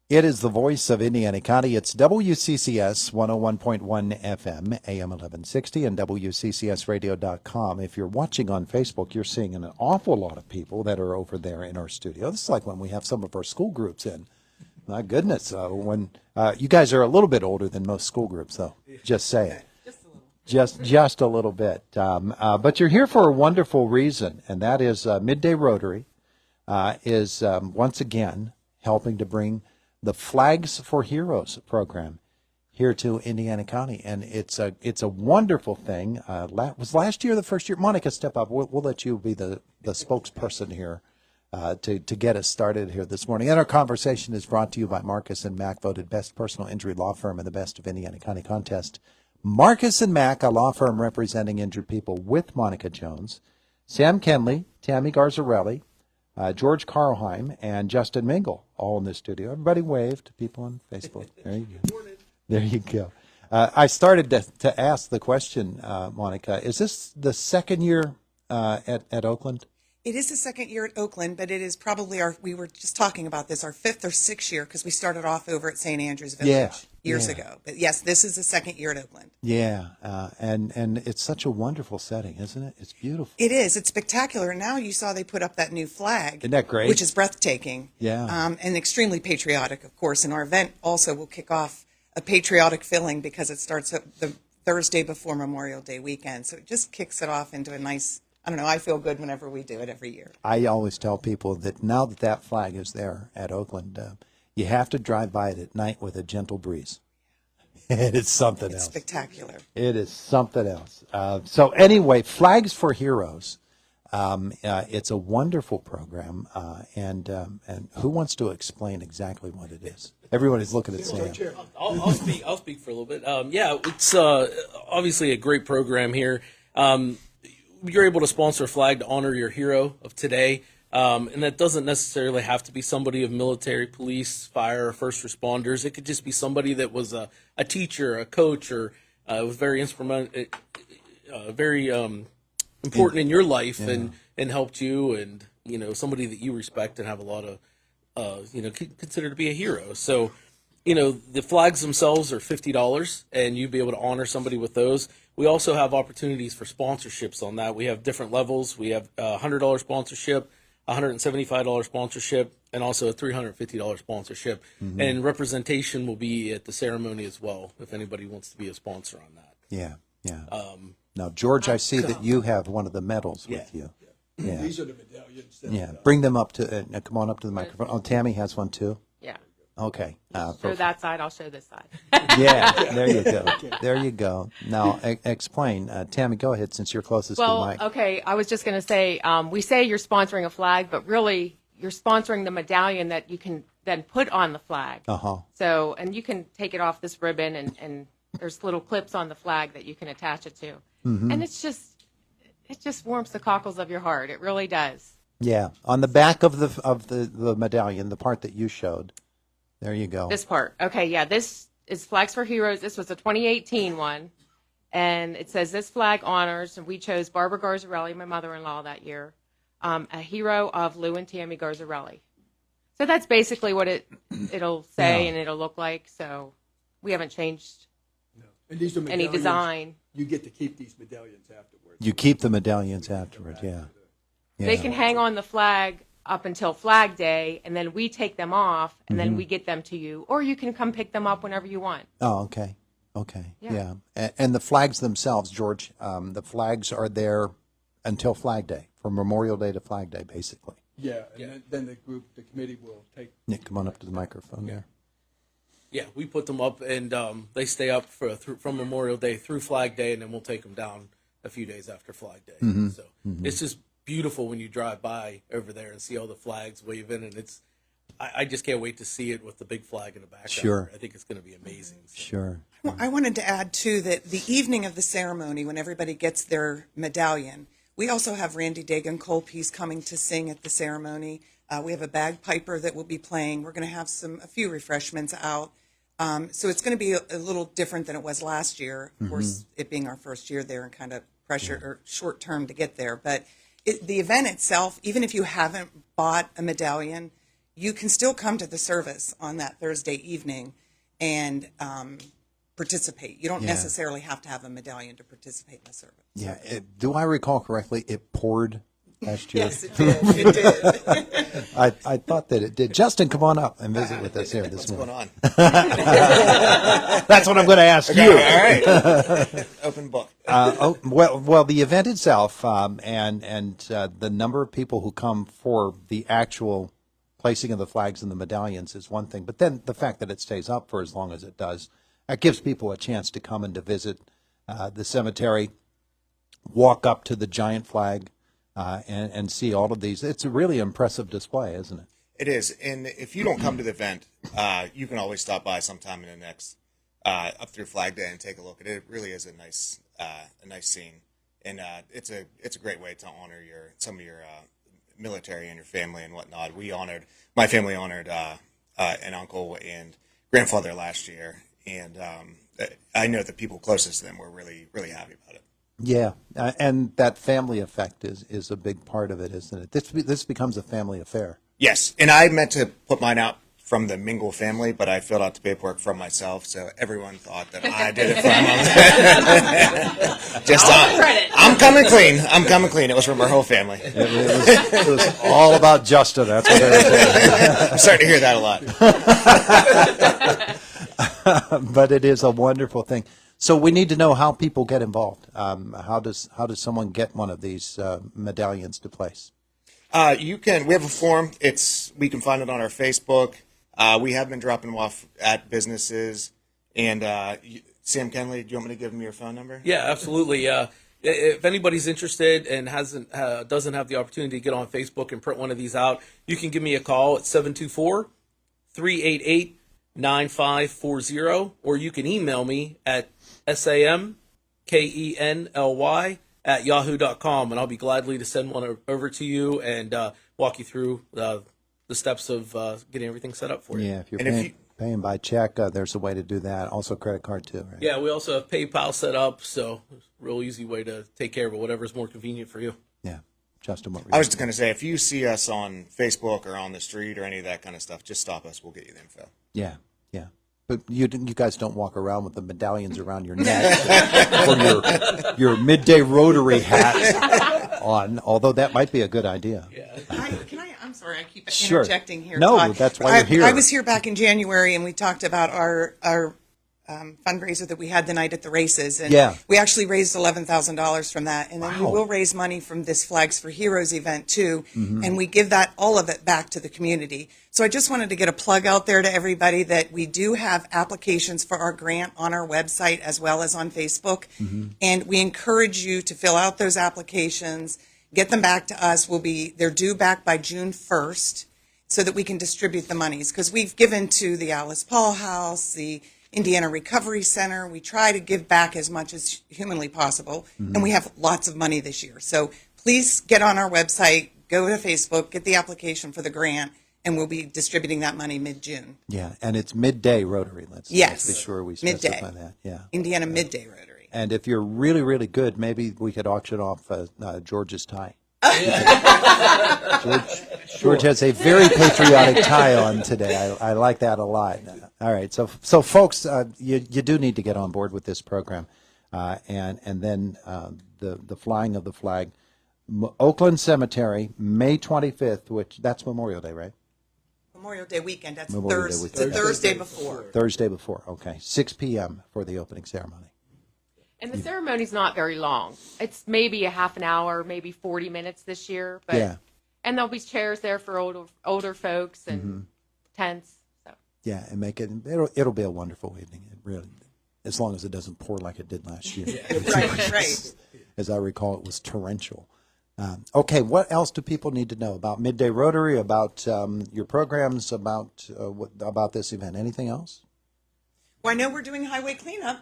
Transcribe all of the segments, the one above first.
It is the voice of Indiana County. It's WCCS 101.1 FM, AM 1160, and WCCSradio.com. If you're watching on Facebook, you're seeing an awful lot of people that are over there in our studio. This is like when we have some of our school groups in. My goodness, when you guys are a little bit older than most school groups, though. Just saying. Just a little bit. But you're here for a wonderful reason, and that is Midday Rotary is once again helping to bring the Flags for Heroes program here to Indiana County, and it's a wonderful thing. Was last year the first year? Monica, step up. We'll let you be the spokesperson here to get us started here this morning. And our conversation is brought to you by Marcus and Mack, voted best personal injury law firm in the Best of Indiana County contest. Marcus and Mack, a law firm representing injured people, with Monica Jones, Sam Kenley, Tammy Garzarelli, George Karlheim, and Justin Mingle, all in the studio. Everybody wave to people on Facebook. There you go. There you go. I started to ask the question, Monica, is this the second year at Oakland? It is the second year at Oakland, but it is probably we were just talking about this, our fifth or sixth year, because we started off over at St. Andrews Village years ago. But yes, this is the second year at Oakland. Yeah, and it's such a wonderful setting, isn't it? It's beautiful. It is. It's spectacular. And now you saw they put up that new flag. Isn't that great? Which is breathtaking. Yeah. And extremely patriotic, of course. And our event also will kick off a patriotic feeling because it starts the Thursday before Memorial Day weekend. So it just kicks it off into a nice, I don't know, I feel good whenever we do it every year. I always tell people that now that flag is there at Oakland, you have to drive by it at night with a gentle breeze. It's something else. It's spectacular. It is something else. So anyway, Flags for Heroes. It's a wonderful program, and who wants to explain exactly what it is? Everybody's looking at Sam. I'll speak for a little bit. It's obviously a great program here. You're able to sponsor a flag to honor your hero of today, and that doesn't necessarily have to be somebody of military, police, fire, or first responders. It could just be somebody that was a teacher, a coach, or was very instrumental, very important in your life, and helped you, and somebody that you respect and have a lot of consider to be a hero. So the flags themselves are $50, and you'd be able to honor somebody with those. We also have opportunities for sponsorships on that. We have different levels. We have a $100 sponsorship, $175 sponsorship, and also a $350 sponsorship. Mm-hmm. And representation will be at the ceremony as well, if anybody wants to be a sponsor on that. Yeah. Now, George, I see that you have one of the medals with you. Yeah. These are the medallions. Bring them up to, come on up to the microphone. Oh, Tammy has one too? Yeah. Okay. Show that side, I'll show this side. Yeah, there you go. There you go. Now, explain. Tammy, go ahead, since you're closest to the mic. Okay, I was just going to say, we say you're sponsoring a flag, but really you're sponsoring the medallion that you can then put on the flag. Uh-huh. So, and you can take it off this ribbon, and there's little clips on the flag that you can attach it to. Mm-hmm. And it just warms the cockles of your heart. It really does. Yeah, on the back of the medallion, the part that you showed. There you go. This part. Okay, yeah, this is Flags for Heroes. This was a 2018 one, and it says this flag honors, and we chose Barbara Garzarelli, my mother-in-law that year, a hero of Lou and Tammy Garzarelli. So that's basically what it'll say and it'll look like. So we haven't changed And these are any design. You get to keep these medallions afterwards. You keep the medallions afterwards, yeah. They can hang on the flag up until Flag Day, and then we take them off, and then we get them to you. Or you can come pick them up whenever you want. Oh, okay. Yeah. And the flags themselves, George, the flags are there until Flag Day, from Memorial Day to Flag Day, basically. Yeah, and then the committee will take... Nick, come on up to the microphone there. Yeah, we put them up, and they stay up from Memorial Day through Flag Day, and then we'll take them down a few days after Flag Day. Mm-hmm. So it's just beautiful when you drive by over there and see all the flags waving, and I just can't wait to see it with the big flag in the background. Sure. I think it's going to be amazing. So. Sure. Well, I wanted to add, too, that the evening of the ceremony, when everybody gets their medallion, we also have Randy Dagan Colpe's coming to sing at the ceremony. We have a bagpiper that will be playing. We're going to have a few refreshments out. So it's going to be a little different than it was last year. Of course, it being our first year there and kind of pressure or short term to get there. But the event itself, even if you haven't bought a medallion, you can still come to the service on that Thursday evening and participate. You don't Yeah. necessarily have to have a medallion to participate in the service. Yeah. Do I recall correctly? It poured last year. Yes, it did. It did. I thought that it did. Justin, come on up and visit with us here this What's going morning. on? That's what I'm going to ask you. All right. Open book. Well, the event itself and the number of people who come for the actual placing of the flags and the medallions is one thing, but then the fact that it stays up for as long as it does, that gives people a chance to come and to visit the cemetery, walk up to the giant flag, and see all of these. It's a really impressive display, isn't it? It is, and if you don't come to the event, you can always stop by sometime in the next up through Flag Day and take a look at it. It really is a nice scene, and it's a great way to honor some of your military and your family and whatnot. My family honored an uncle and grandfather last year, and I know the people closest to them were really happy about it. Yeah, and that family effect is a big part of it, isn't it? This becomes a family affair. Yes, and I meant to put mine out from the Mingle family, but I filled out the paperwork from myself, so everyone thought that I did it from them. Just I'm coming clean. I'm coming clean. It was from our whole family. It was all about Justin. That's what they were saying. I'm starting to hear that a lot. But it is a wonderful thing. So we need to know how people get involved. How does someone get one of these medallions to place? We have a form. We can find it on our Facebook. We have been dropping them off at businesses. And Sam Kenley, do you want me to give him your phone number? Yeah, absolutely. If anybody's interested and doesn't have the opportunity to get on Facebook and print one of these out, you can give me a call at 724-388-9540, or you can email me at samkenly@yahoo.com, and I'll be gladly to send one over to you and walk you through the steps of getting everything set up for you. Yeah, if you're paying by check, there's a way to do that. Also credit card too, right? Yeah, we also have PayPal set up, so it's a real easy way to take care of it, whatever's more convenient for you. Yeah. Justin, what were I you was just going to say, if you see us on Facebook or on the street or any of that kind of stuff, just stop us. We'll get you the info. Yeah, yeah. But you guys don't walk around with the medallions around your neck or your midday Rotary hat on, although that might be a good idea. Yeah. I'm sorry, I keep Sure. interjecting here. No, Todd. that's why you're here. I was here back in January, and we talked about our fundraiser that we had the night at the races, and Yeah. we actually raised $11,000 from that, and then we Wow. will raise money from this Flags for Heroes event too, and we give all of it back to the community. So I just wanted to get a plug out there to everybody that we do have applications for our grant on our website as well as on Facebook, and we encourage you to fill out those applications, get them back to us. They're due back by June 1st, so that we can distribute the monies, because we've given to the Alice Paul House, the Indiana Recovery Center. We try to give back as much as humanly possible, and we have lots of money this year. So please get on our website, go to Facebook, get the application for the grant, and we'll be distributing that money mid-June. Yeah, and it's midday Rotary. Let's be sure we specify Midday. that. Yeah. Indiana Midday Rotary. And if you're really, really good, maybe we could auction off George's tie. George has a very patriotic tie on today. I like that a lot. All right, so folks, you do need to get on board with this program, and then the flying of the flag, Oakland Cemetery, May 25th, which that's Memorial Day, right? Memorial Day weekend. That's Memorial Day Thursday. It's weekend. the Thursday before. Thursday before. Okay, 6 p.m. for the opening ceremony. And the ceremony's not very long. It's maybe a half an hour, maybe 40 minutes this year. But, Yeah. And there'll be chairs there for older folks and tents. So. Yeah, and it'll be a wonderful evening. It really, as long as it doesn't pour like it did last year. Right. As I recall, it was torrential. Okay, what else do people need to know about Midday Rotary, about your programs, about this event? Anything else? Well, I know we're doing highway cleanup,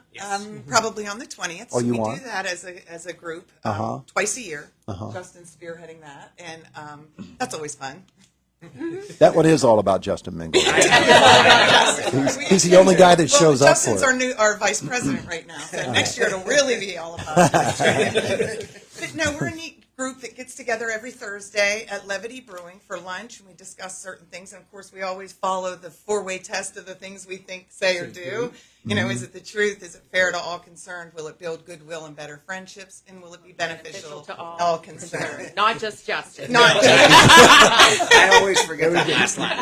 probably on the 20th. Oh, so you we are? do that as a group twice a year. Justin's spearheading that, and that's always fun. That one is all about Justin Mingle. He's the only guy that shows up for Justin's it. our vice president right now, so next year it'll really be all about it. But no, we're a neat group that gets together every Thursday at Levity Brewing for lunch, and we discuss certain things. And of course, we always follow the four-way test of the things we think, say, or do. You know, is it the truth? Is it fair to all concerned? Will it build goodwill and better friendships? And will it be beneficial to all concerned? Not just Justin. Not I always forget that last line.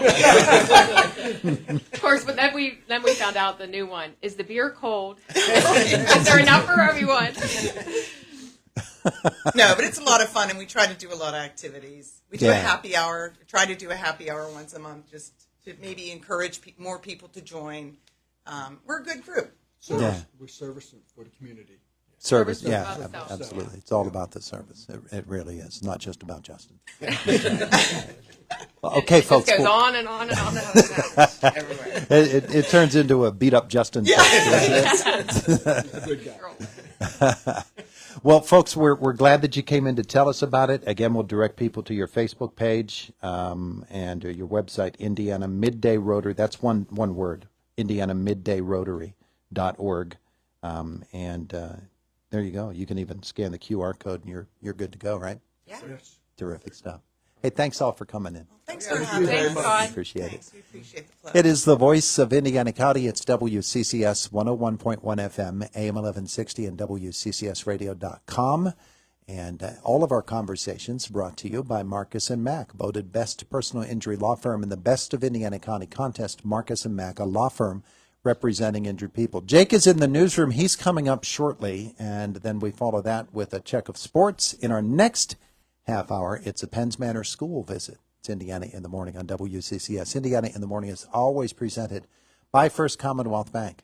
Of course, but then we found out the new one. Is the beer cold? Is there enough for everyone? No, but it's a lot of fun, and we try to do a lot of activities. We do a Yeah. happy hour. Try to do a happy hour once a month, just to maybe encourage more people to join. We're a good group. Yeah. We're servicing for the community. Service, Service yeah, is about absolutely. It's all about the service. It really is, not just about Justin. Well, okay, It just folks. goes well, on and on and on. And on. Everywhere. it turns into a beat up Justin. Good guy. Well, folks, we're glad that you came in to tell us about it. Again, we'll direct people to your Facebook page and your website, Indiana Midday Rotary. That's one word, IndianaMiddayRotary.org. There you go. You can even scan the QR code, and you're good to go, right? Yeah. Yes. Terrific stuff. Hey, thanks all for coming in. Thanks for having very us. much. Scott. Appreciate it. Thanks. We appreciate the pleasure. It is the voice of Indiana County. It's WCCS 101.1 FM, AM 1160, and WCCSradio.com. And all of our conversations brought to you by Marcus and Mack, voted best personal injury law firm in the Best of Indiana County contest. Marcus and Mack, a law firm representing injured people. Jake is in the newsroom. He's coming up shortly, and then we follow that with a check of sports. In our next half hour, it's a Penns Manor school visit. It's Indiana in the Morning on WCCS. Indiana in the Morning is always presented by First Commonwealth Bank.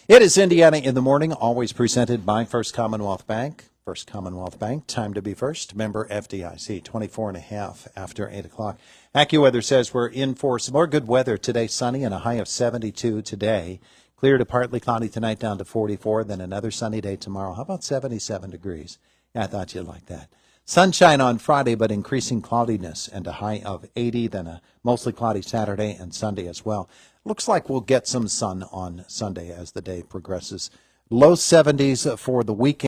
It is Indiana in the Morning, always presented by First Commonwealth Bank. First Commonwealth Bank, time to be first. Member FDIC, 24 and a half after 8 o'clock. AccuWeather says we're in for some more good weather today, sunny and a high of 72 today. Clear to partly cloudy tonight, down to 44, then another sunny day tomorrow. How about 77 degrees? Yeah, I thought you'd like that. Sunshine on Friday, but increasing cloudiness and a high of 80, then a mostly cloudy Saturday and Sunday as well. Looks like we'll get some sun on Sunday as the day progresses. Low 70s for the weekend.